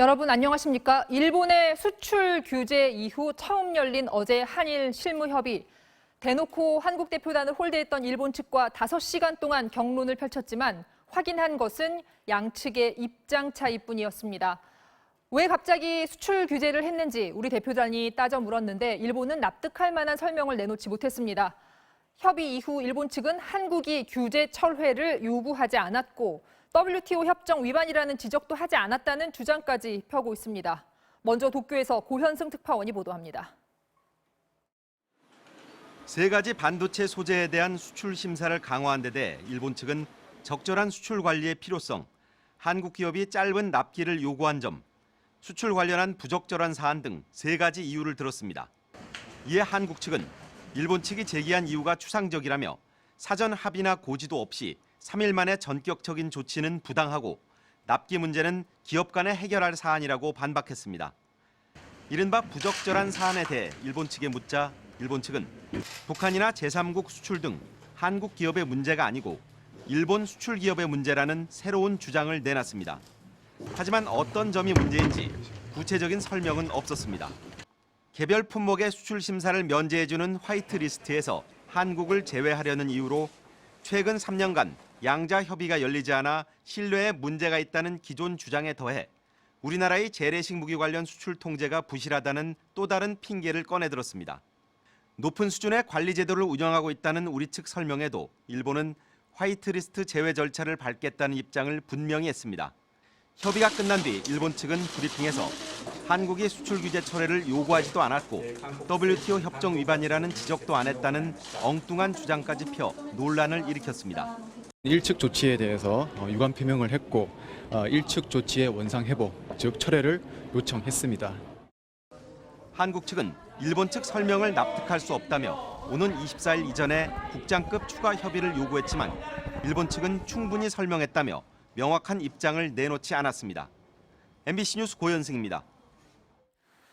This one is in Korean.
여러분 안녕하십니까? 일본의 수출 규제 이후 처음 열린 어제 한일 실무 협의. 대놓고 한국 대표단을 홀대했던 일본 측과 5시간 동안 격론을 펼쳤지만 확인한 것은 양측의 입장 차이뿐이었습니다. 왜 갑자기 수출 규제를 했는지 우리 대표단이 따져 물었는데 일본은 납득할 만한 설명을 내놓지 못했습니다. 협의 이후 일본 측은 한국이 규제 철회를 요구하지 않았고 WTO 협정 위반이라는 지적도 하지 않았다는 주장까지 펴고 있습니다. 먼저 도쿄에서 고현승 특파원이 보도합니다. 세 가지 반도체 소재에 대한 수출 심사를 강화한 데 대해 일본 측은 적절한 수출 관리의 필요성, 한국 기업이 짧은 납기를 요구한 점, 수출 관련한 부적절한 사안 등 세 가지 이유를 들었습니다. 이에 한국 측은 일본 측이 제기한 이유가 추상적이라며 사전 합의나 고지도 없이 3일 만에 전격적인 조치는 부당하고 납기 문제는 기업 간에 해결할 사안이라고 반박했습니다. 이른바 부적절한 사안에 대해 일본 측에 묻자 일본 측은 북한이나 제3국 수출 등 한국 기업의 문제가 아니고 일본 수출 기업의 문제라는 새로운 주장을 내놨습니다. 하지만 어떤 점이 문제인지 구체적인 설명은 없었습니다. 개별 품목의 수출 심사를 면제해주는 화이트리스트에서 한국을 제외하려는 이유로 최근 3년간 양자 협의가 열리지 않아 신뢰에 문제가 있다는 기존 주장에 더해 우리나라의 재래식 무기 관련 수출 통제가 부실하다는 또 다른 핑계를 꺼내들었습니다. 높은 수준의 관리 제도를 운영하고 있다는 우리 측 설명에도 일본은 화이트리스트 제외 절차를 밟겠다는 입장을 분명히 했습니다. 협의가 끝난 뒤 일본 측은 브리핑에서 한국이 수출 규제 철회를 요구하지도 않았고 WTO 협정 위반이라는 지적도 안 했다는 엉뚱한 주장까지 펴 논란을 일으켰습니다. 1측 조치에 대해서 유감 표명을 했고 1측 조치의 원상 회복, 즉 철회를 요청했습니다. 한국 측은 일본 측 설명을 납득할 수 없다며 오는 24일 이전에 국장급 추가 협의를 요구했지만 일본 측은 충분히 설명했다며 명확한 입장을 내놓지 않았습니다. MBC 뉴스 고현승입니다.